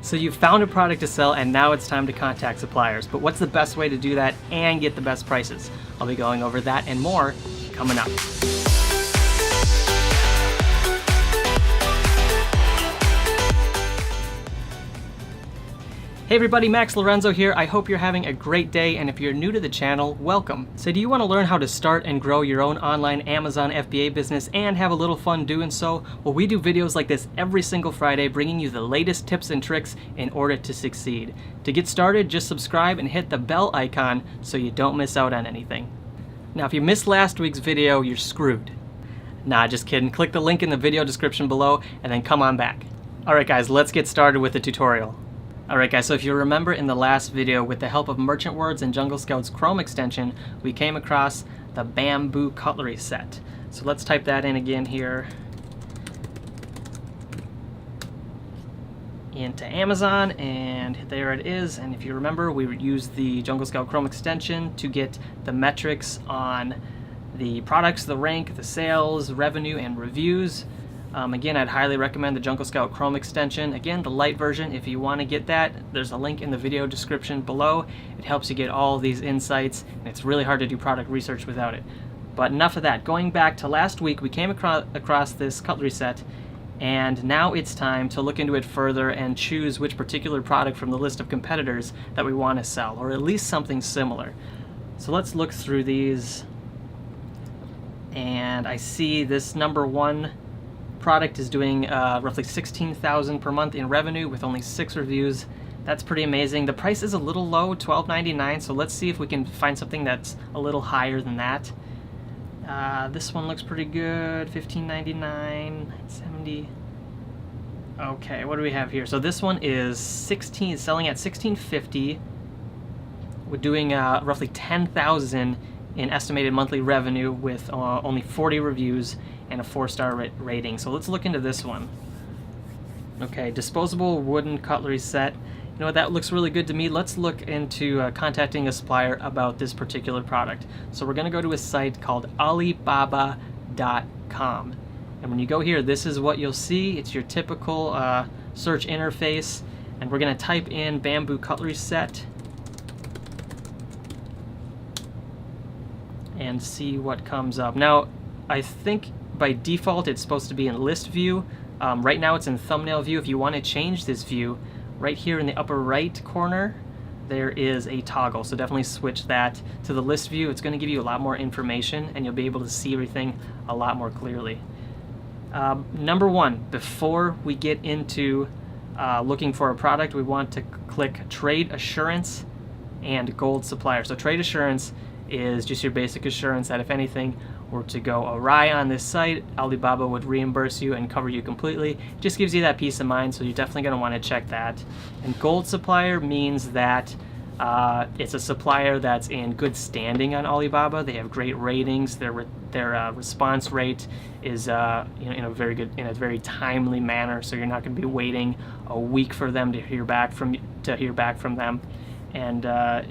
So you've found a product to sell and now it's time to contact suppliers. But what's the best way to do that and get the best prices? I'll be going over that and more coming up. Hey everybody, Max Lorenzo here. I hope you're having a great day, and if you're new to the channel, welcome. So do you want to learn how to start and grow your own online Amazon FBA business and have a little fun doing so? Well, we do videos like this every single Friday, bringing you the latest tips and tricks in order to succeed. To get started, just subscribe and hit the bell icon so you don't miss out on anything. Now, if you missed last week's video, you're screwed. Nah, just kidding. Click the link in the video description below and then come on back. Alright guys, let's get started with the tutorial. Alright guys, so if you remember in the last video, with the help of Merchant Words and Jungle Scout's Chrome extension, we came across the bamboo cutlery set. So let's type that in again here into Amazon, and there it is. And if you remember, we used the Jungle Scout Chrome extension to get the metrics on the products, the rank, the sales, revenue, and reviews. Again, I'd highly recommend the Jungle Scout Chrome extension. Again, the light version, if you want to get that, there's a link in the video description below. It helps you get all these insights, and it's really hard to do product research without it. But enough of that. Going back to last week, we came across this cutlery set, and now it's time to look into it further and choose which particular product from the list of competitors that we want to sell, or at least something similar. So let's look through these, and I see this number one product is doing roughly $16,000 per month in revenue with only 6 reviews. That's pretty amazing. The price is a little low, $12.99, so let's see if we can find something that's a little higher than that. This one looks pretty good, $15.99, $9.70. Okay, what do we have here? So this one is selling at $16.50. We're doing roughly $10,000 in estimated monthly revenue with only 40 reviews and a 4-star rating. So let's look into this one. Okay, disposable wooden cutlery set. You know what, that looks really good to me. Let's look into contacting a supplier about this particular product. So we're gonna go to a site called Alibaba.com. And when you go here, this is what you'll see. It's your typical search interface. And we're gonna type in bamboo cutlery set and see what comes up. Now, I think by default it's supposed to be in list view. Right now it's in thumbnail view. If you want to change this view, right here in the upper right corner, there is a toggle. So definitely switch that to the list view. It's going to give you a lot more information and you'll be able to see everything a lot more clearly. Number one, before we get into looking for a product, we want to click Trade Assurance and Gold Supplier. So Trade Assurance is just your basic assurance that if anything were to go awry on this site, Alibaba would reimburse you and cover you completely. It just gives you that peace of mind, so you're definitely going to want to check that. And Gold Supplier means that it's a supplier that's in good standing on Alibaba. They have great ratings. Their response rate is in a very timely manner, so you're not going to be waiting a week for them to hear back from them. And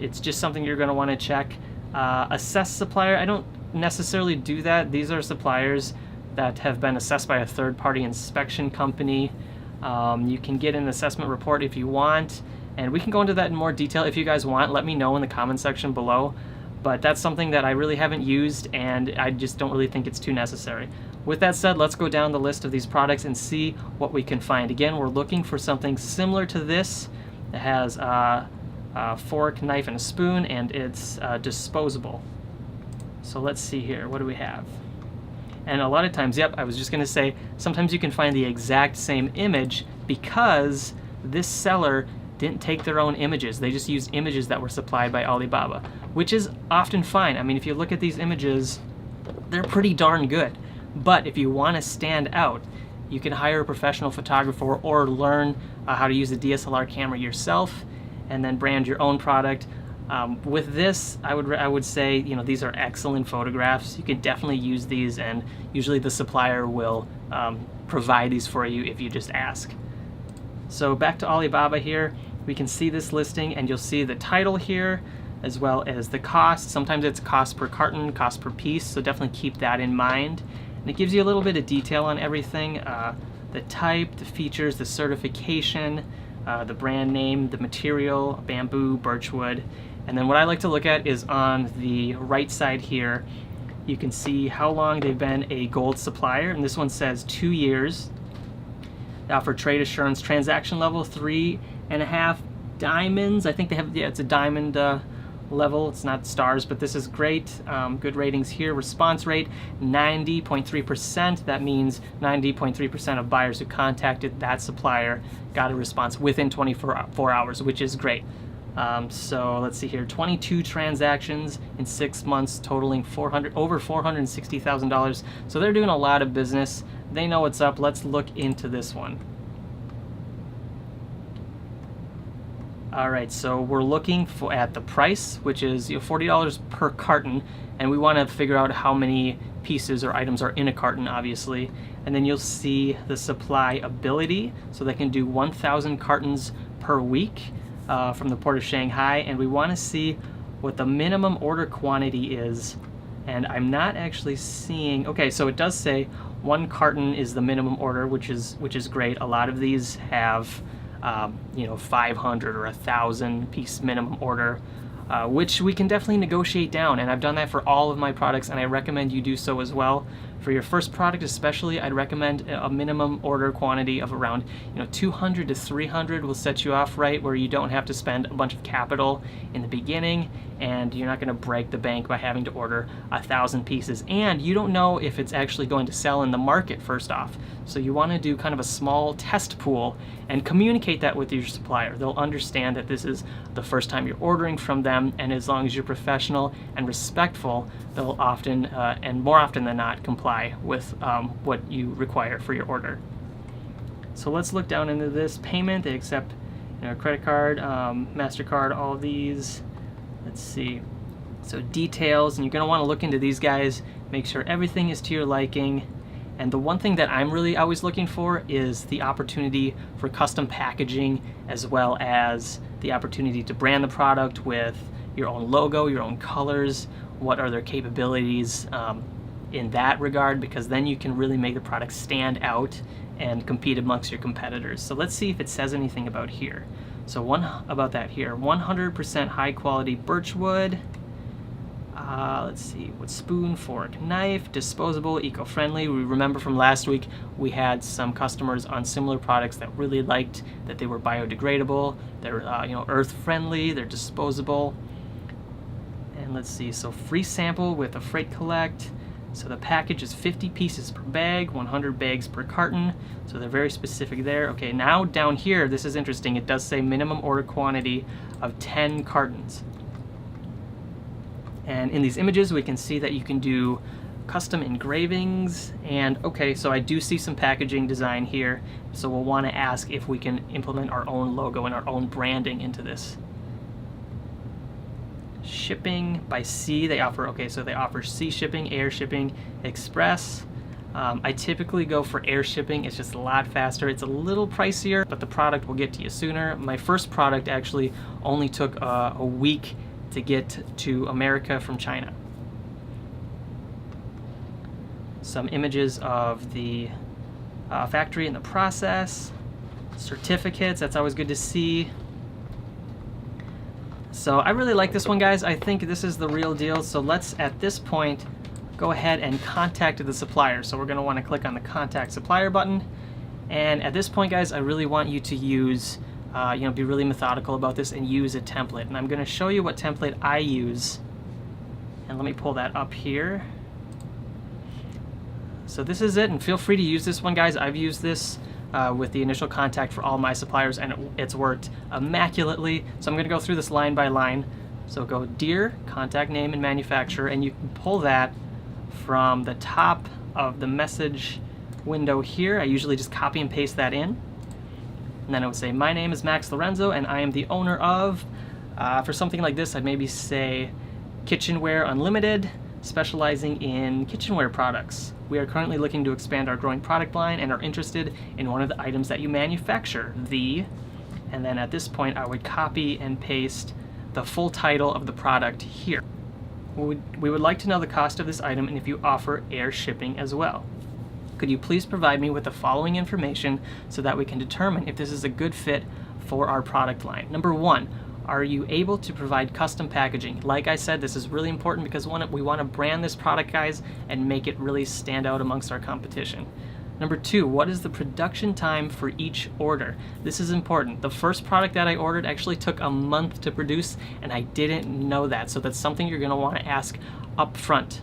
it's just something you're going to want to check. Assess supplier, I don't necessarily do that. These are suppliers that have been assessed by a third-party inspection company. You can get an assessment report if you want, and we can go into that in more detail if you guys want. Let me know in the comment section below, but that's something that I really haven't used, and I just don't really think it's too necessary. With that said, let's go down the list of these products and see what we can find. Again, we're looking for something similar to this that has a fork, knife, and a spoon, and it's disposable. So let's see here, what do we have? And a lot of times, yep, I was just going to say, sometimes you can find the exact same image because this seller didn't take their own images. They just used images that were supplied by Alibaba, which is often fine. I mean, if you look at these images, they're pretty darn good. But if you want to stand out, you can hire a professional photographer or learn how to use a DSLR camera yourself and then brand your own product. With this, I would say, these are excellent photographs. You can definitely use these, and usually the supplier will provide these for you if you just ask. So back to Alibaba here, we can see this listing, and you'll see the title here, as well as the cost. Sometimes it's cost per carton, cost per piece, so definitely keep that in mind. And it gives you a little bit of detail on everything, the type, the features, the certification, the brand name, the material, bamboo, birchwood. And then what I like to look at is on the right side here, you can see how long they've been a gold supplier, and this one says 2 years. They offer trade assurance, transaction level 3.5 diamonds. I think they have, yeah, it's a diamond level. It's not stars, but this is great. Good ratings here. Response rate 90.3%. That means 90.3% of buyers who contacted that supplier got a response within 24 hours, which is great. So let's see here, 22 transactions in 6 months, totaling over $460,000. So they're doing a lot of business. They know what's up. Let's look into this one. All right, so we're looking at the price, which is $40 per carton, and we want to figure out how many pieces or items are in a carton, obviously. And then you'll see the supply ability, so they can do 1,000 cartons per week from the Port of Shanghai, and we want to see what the minimum order quantity is. And I'm not actually seeing, okay, so it does say 1 carton is the minimum order, which is great. A lot of these have 500 or 1,000 piece minimum order, which we can definitely negotiate down, and I've done that for all of my products, and I recommend you do so as well. For your first product especially, I'd recommend a minimum order quantity of around 200 to 300 will set you off right, where you don't have to spend a bunch of capital in the beginning, and you're not going to break the bank by having to order 1,000 pieces, and you don't know if it's actually going to sell in the market first off. So you want to do kind of a small test pool and communicate that with your supplier. They'll understand that this is the first time you're ordering from them, and as long as you're professional and respectful, they'll often and more often than not comply with what you require for your order. So let's look down into this payment. They accept credit card, MasterCard, all of these. Let's see. So details, and you're going to want to look into these guys, make sure everything is to your liking. And the one thing that I'm really always looking for is the opportunity for custom packaging, as well as the opportunity to brand the product with your own logo, your own colors. What are their capabilities in that regard, because then you can really make the product stand out and compete amongst your competitors. So let's see if it says anything about here. So about that here, 100% high quality birchwood. Let's see, what spoon, fork, knife, disposable, eco-friendly. We remember from last week we had some customers on similar products that really liked that they were biodegradable, they're earth-friendly, they're disposable. And let's see, so free sample with a freight collect. So the package is 50 pieces per bag, 100 bags per carton. So they're very specific there. Okay, now down here, this is interesting. It does say minimum order quantity of 10 cartons. And in these images, we can see that you can do custom engravings. And okay, so I do see some packaging design here. So we'll want to ask if we can implement our own logo and our own branding into this. Shipping by sea, they offer, so they offer sea shipping, air shipping, express. I typically go for air shipping. It's just a lot faster. It's a little pricier, but the product will get to you sooner. My first product actually only took a week to get to America from China. Some images of the factory and the process, certificates, that's always good to see. So I really like this one, guys. I think this is the real deal. So let's, at this point, go ahead and contact the supplier. So we're going to want to click on the contact supplier button. And at this point, guys, I really want you to use, be really methodical about this and use a template. And I'm going to show you what template I use. And let me pull that up here. So this is it, and feel free to use this one, guys. I've used this with the initial contact for all my suppliers, and it's worked immaculately. So I'm going to go through this line by line. So go Dear, contact name and manufacturer, and you can pull that from the top of the message window here. I usually just copy and paste that in. And then I would say, my name is Max Lorenzo, and I am the owner of, for something like this, I'd maybe say Kitchenware Unlimited, specializing in kitchenware products. We are currently looking to expand our growing product line and are interested in one of the items that you manufacture, and then at this point I would copy and paste the full title of the product here. We would like to know the cost of this item and if you offer air shipping as well. Could you please provide me with the following information so that we can determine if this is a good fit for our product line. Number one, are you able to provide custom packaging? Like I said, this is really important because we want to brand this product, guys, and make it really stand out amongst our competition. Number two, what is the production time for each order? This is important. The first product that I ordered actually took a month to produce, and I didn't know that, so that's something you're going to want to ask up front.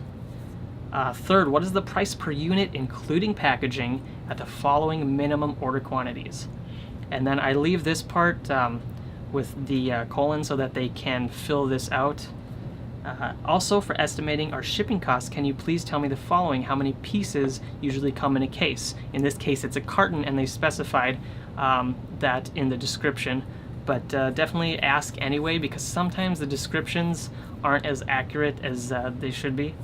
Third, what is the price per unit, including packaging, at the following minimum order quantities? And then I leave this part with the colon so that they can fill this out. Also, for estimating our shipping costs, can you please tell me the following: how many pieces usually come in a case? In this case, it's a carton, and they specified that in the description, but definitely ask anyway, because sometimes the descriptions aren't as accurate as they should be.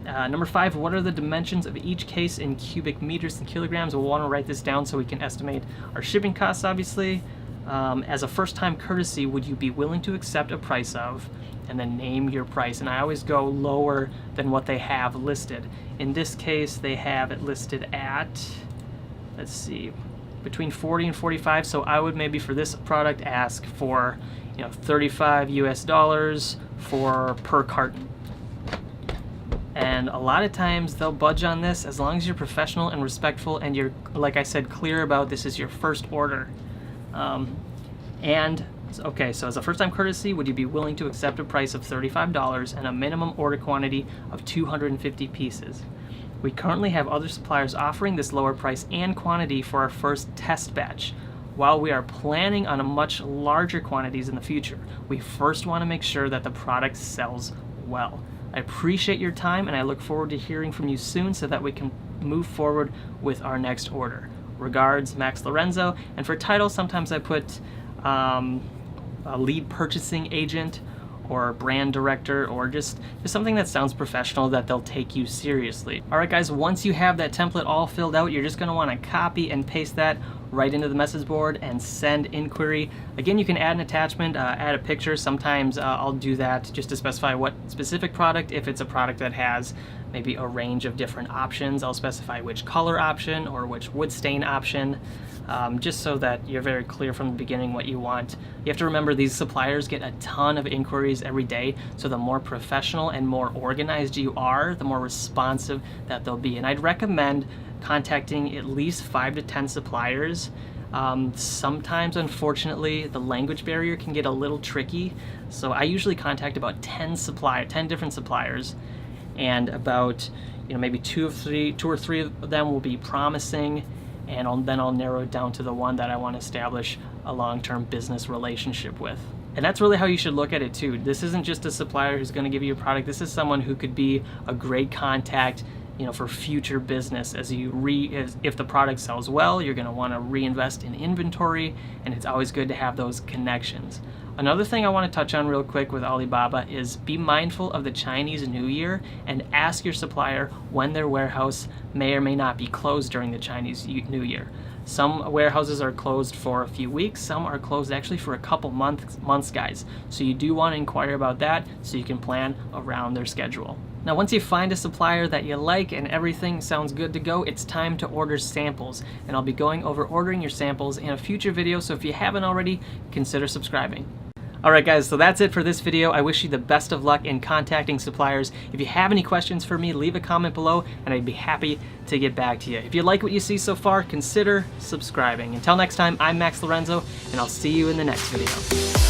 Number five, what are the dimensions of each case in cubic meters and kilograms? We'll want to write this down so we can estimate our shipping costs, obviously. As a first-time courtesy, would you be willing to accept a price of, and then name your price? And I always go lower than what they have listed. In this case, they have it listed at, let's see, between 40 and 45. So I would maybe for this product ask for, $35 US for per carton. And a lot of times they'll budge on this as long as you're professional and respectful and you're, like I said, clear about this is your first order. Okay, so as a first-time courtesy, would you be willing to accept a price of $35 and a minimum order quantity of 250 pieces? We currently have other suppliers offering this lower price and quantity for our first test batch. While we are planning on a much larger quantities in the future, we first want to make sure that the product sells well. I appreciate your time, and I look forward to hearing from you soon so that we can move forward with our next order. Regards, Max Lorenzo. And for title, sometimes I put a lead purchasing agent or brand director, or just something that sounds professional that they'll take you seriously. All right, guys, once you have that template all filled out, you're just going to want to copy and paste that right into the message board and send inquiry. Again, you can add an attachment, add a picture. Sometimes I'll do that just to specify what specific product. If it's a product that has maybe a range of different options, I'll specify which color option or which wood stain option, just so that you're very clear from the beginning what you want. You have to remember these suppliers get a ton of inquiries every day, so the more professional and more organized you are, the more responsive that they'll be. And I'd recommend contacting at least 5 to 10 suppliers. Sometimes, unfortunately, the language barrier can get a little tricky, so I usually contact about 10 different suppliers, and about maybe two or three of them will be promising, and then I'll narrow it down to the one that I want to establish a long-term business relationship with. And that's really how you should look at it too. This isn't just a supplier who's going to give you a product. This is someone who could be a great contact for future business. If the product sells well, you're going to want to reinvest in inventory, and it's always good to have those connections. Another thing I want to touch on real quick with Alibaba is be mindful of the Chinese New Year and ask your supplier when their warehouse may or may not be closed during the Chinese New Year. Some warehouses are closed for a few weeks, some are closed actually for a couple months, guys. So you do want to inquire about that so you can plan around their schedule. Now, once you find a supplier that you like and everything sounds good to go, it's time to order samples. And I'll be going over ordering your samples in a future video, so if you haven't already, consider subscribing. Alright guys, so that's it for this video. I wish you the best of luck in contacting suppliers. If you have any questions for me, leave a comment below and I'd be happy to get back to you. If you like what you see so far, consider subscribing. Until next time, I'm Max Lorenzo, and I'll see you in the next video.